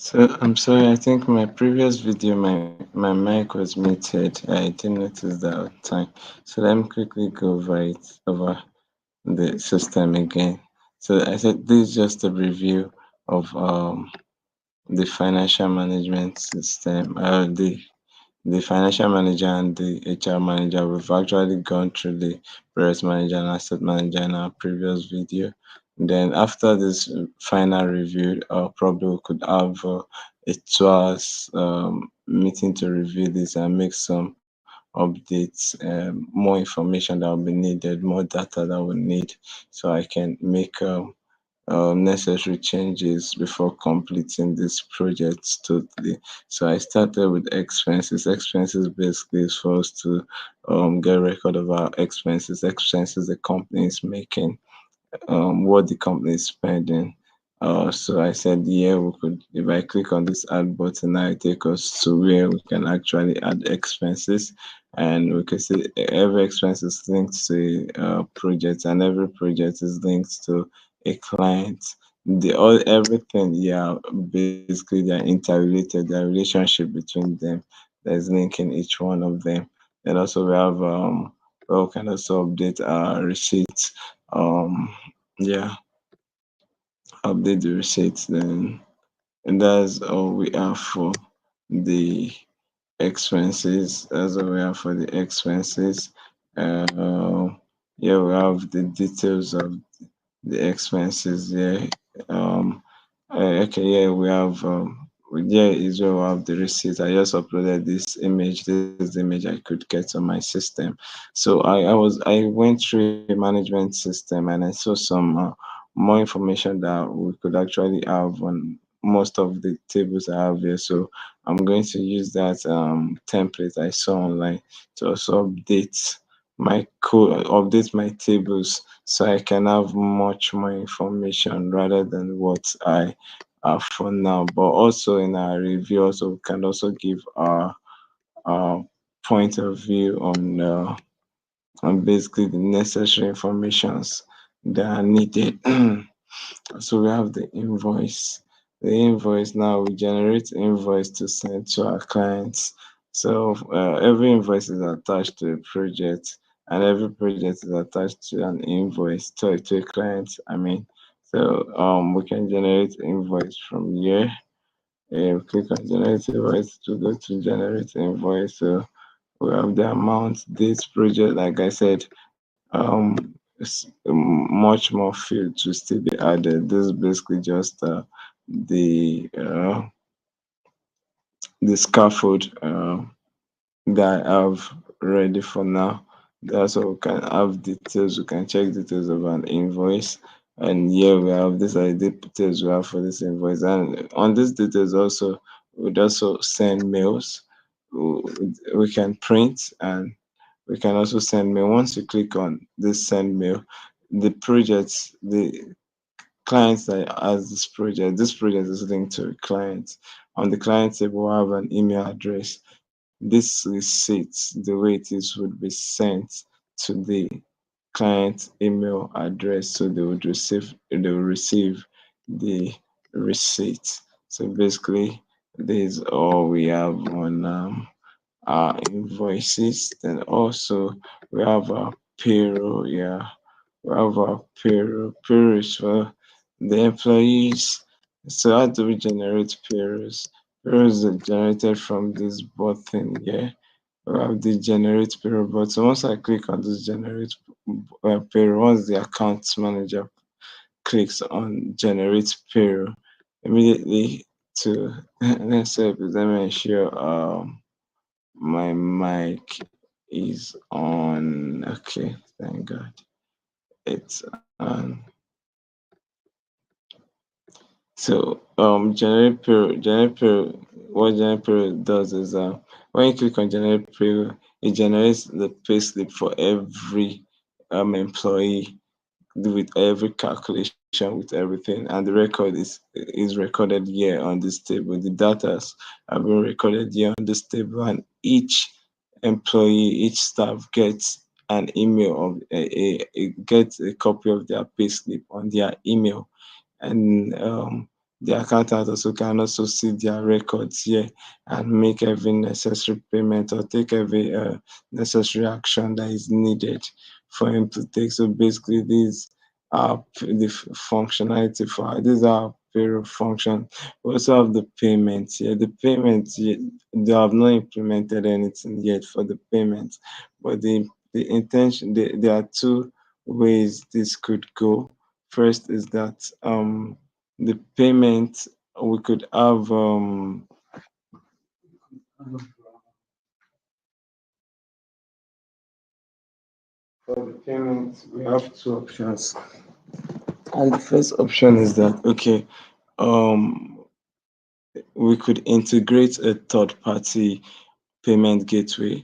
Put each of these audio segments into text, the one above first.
So I'm sorry, I think my previous video, my mic was muted. I didn't notice that at the time. So let me quickly go over it over the system again. So I said this is just a review of the financial management system, the financial manager and the HR manager. We've actually gone through the project manager and asset manager in our previous video. Then after this final review, probably we could have a 2 hours meeting to review this and make some updates, more information that will be needed, more data that we need, so I can make necessary changes before completing this project totally. So I started with expenses. Expenses basically is for us to get record of our expenses, expenses the company is making, what the company is spending. So I said, yeah, we could, if I click on this add button, now it take us to where we can actually add expenses. And we can see every expense is linked to a project, and every project is linked to a client. The all everything, yeah, basically they're interrelated, the relationship between them, there's link in each one of them. And also we have well, we can also update our receipts. Yeah, update the receipts then, and that's all we have for the expenses. That's all we have for the expenses. uh yeah, we have the details of the expenses. Yeah. um okay, yeah, we have yeah, is where we have the receipt. I just uploaded this image. This is the image I could get on my system. So I went through a management system and I saw some more information that we could actually have on most of the tables I have here. So I'm going to use that template I saw online to also update my tables, so I can have much more information rather than what I have for now. But also in our review, also we can also give our point of view on basically the necessary informations that are needed. So we have the invoice. The invoice, now we generate invoice to send to our clients. So every invoice is attached to a project, and every project is attached to an invoice to a client. I mean, so we can generate invoice from here. Click on generate invoice to go to generate invoice. So we have the amount, date, project. Like I said, much more field to still be added. This is basically just the uh, the scaffold that I have ready for now. That's what we can have details. We can check details of an invoice. And here we have, these are the details we have for this invoice. And on these details also, we'd also send mails. We we can print, and we can also send mail. Once you click on this send mail, the projects, the clients that has this project is linked to a client. On the client table, we have an email address. This receipt, the way it is, would be sent to the client email address, so they will receive the receipt. So basically, this is all we have on our invoices. Then also we have our payroll. Yeah, we have our payroll. Payroll is for the employees. So how do we generate payrolls? Payrolls are generated from this button here. We have the generate payroll button. Once I click on this generate payroll, once the account manager clicks on generate payroll, immediately to let me ensure my mic is on. Okay, thank God. It's on. So generate period, what generate period does is when you click on generate period, it generates the payslip for every employee, with every calculation, with everything, and the record is recorded here on this table. The data have been recorded here on this table, and each employee, each staff gets an email of gets a copy of their payslip on their email. And the accountant also can also see their records here and make every necessary payment or take every necessary action that is needed for him to take. So basically, these are the functionality for these are payroll function. We also have the payments here. The payments, they have not implemented anything yet for the payments, but the intention, there are two ways this could go. First is that the payment we could have for the payment we have two options. And the first option is that okay, um we could integrate a third party payment gateway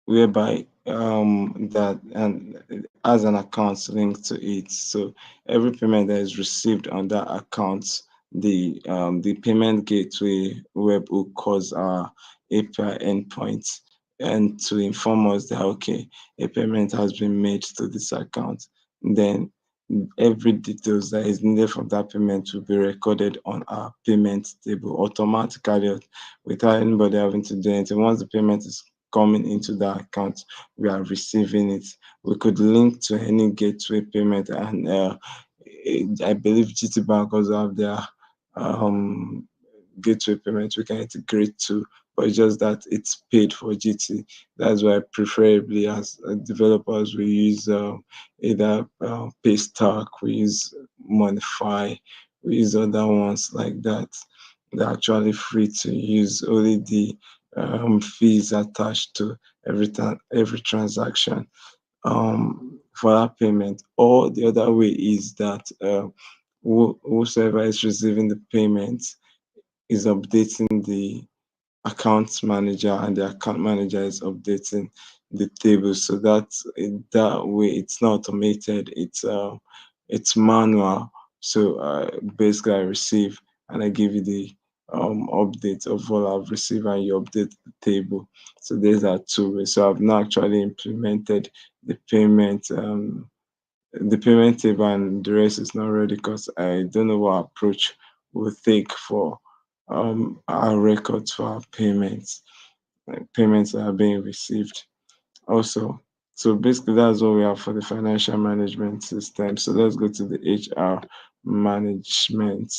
whereby that and has an account linked to it. So every payment that is received on that account, the payment gateway web will cause our API endpoint and to inform us that okay, a payment has been made to this account. Then every details that is needed from that payment will be recorded on our payment table automatically without anybody having to do anything. Once the payment is coming into the account, we are receiving it. We could link to any gateway payment, and I believe GT Bank also have their um, gateway payment we can integrate to, but it's just that it's paid for GT. That's why preferably as developers we use either Paystack, we use Monify, we use other ones like that. They're actually free to use. Only the fees attached to every transaction for that payment. Or the other way is that whosoever is receiving the payment is updating the account manager and the account manager is updating the table, so that that way it's not automated, it's manual. So basically I receive and I give you the update of what I've received and you update the table. So there's are two ways. So I've not actually implemented the payment table, and the rest is not ready because I don't know what approach we'll take for our records for our payments, like payments that are being received also. So basically that's what we have for the financial management system. So let's go to the HR management.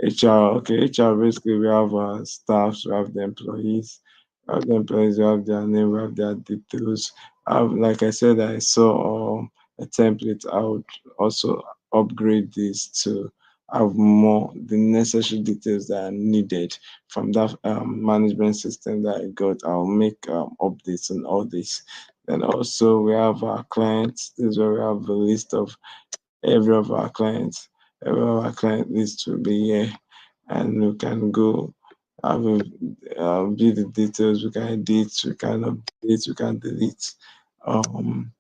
HR, okay, HR basically we have our staffs, we have the employees, we have their name, we have their details. Like I said, I saw a template. I would also upgrade this to have more the necessary details that are needed from that management system that I got. I'll make updates on all this. And also we have our clients. This is where we have a list of every of our clients. Every of our client list will be here, and we can go have a view the details. We can edit, we can update, we can delete. Um,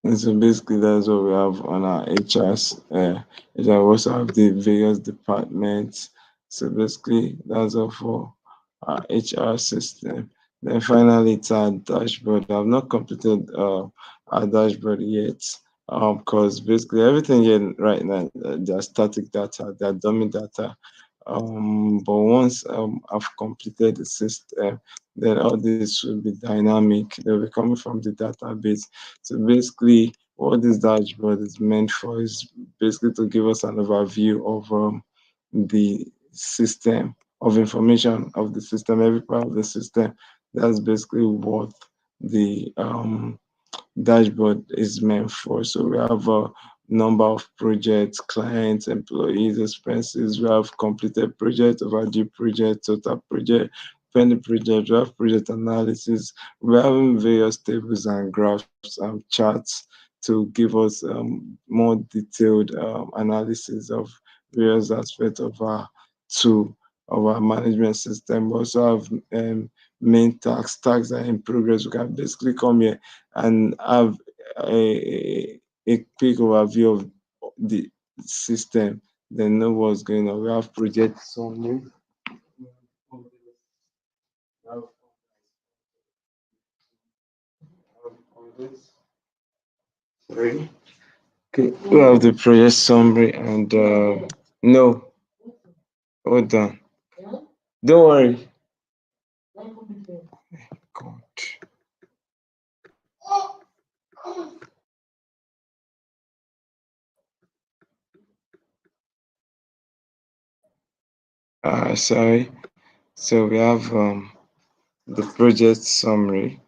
and so basically, that's what we have on our HRs. We also have the various departments. So basically, that's all for our HR system. Then finally, it's our dashboard. I've not completed our dashboard yet because basically everything here right now, they're static data, they're dummy data. But once I've completed the system, then all this will be dynamic. They'll be coming from the database. So basically, what this dashboard is meant for is basically to give us an overview of the system, of information of the system, every part of the system. That's basically what the dashboard is meant for. So we have a number of projects, clients, employees, expenses. We have completed project, overdue project, total project, pending project. We have project analysis. We're having various tables and graphs and charts to give us more detailed analysis of various aspects of our tool, of our management system. We also have main tasks that are in progress. We can basically come here and have a quick overview of the system, then know what's going on. We have project summary. Sorry. Okay, we have the project summary and No, hold on. Don't worry. God. Sorry. So we have the project summary.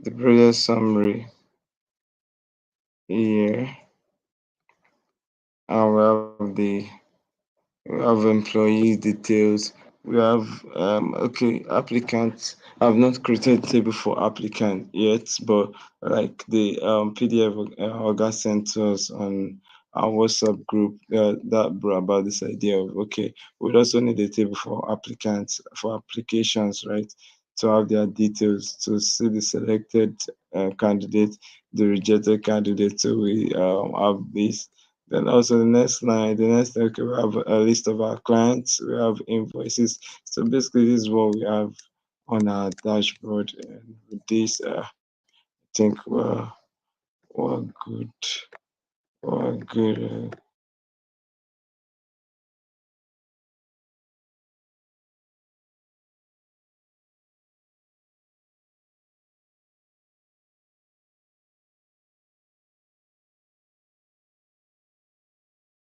The project summary here, and we have employee details. We have okay, applicants. I've not created table for applicant yet, but like the PDF Oga sent to us on our WhatsApp group that brought about this idea of okay, we also need a table for applicants for applications, right? To have their details to see the selected candidate, the rejected candidate. So we have this, then also the next thing, okay, we have a list of our clients, we have invoices. So basically, this is what we have on our dashboard. And with this, I think we're good. We're good.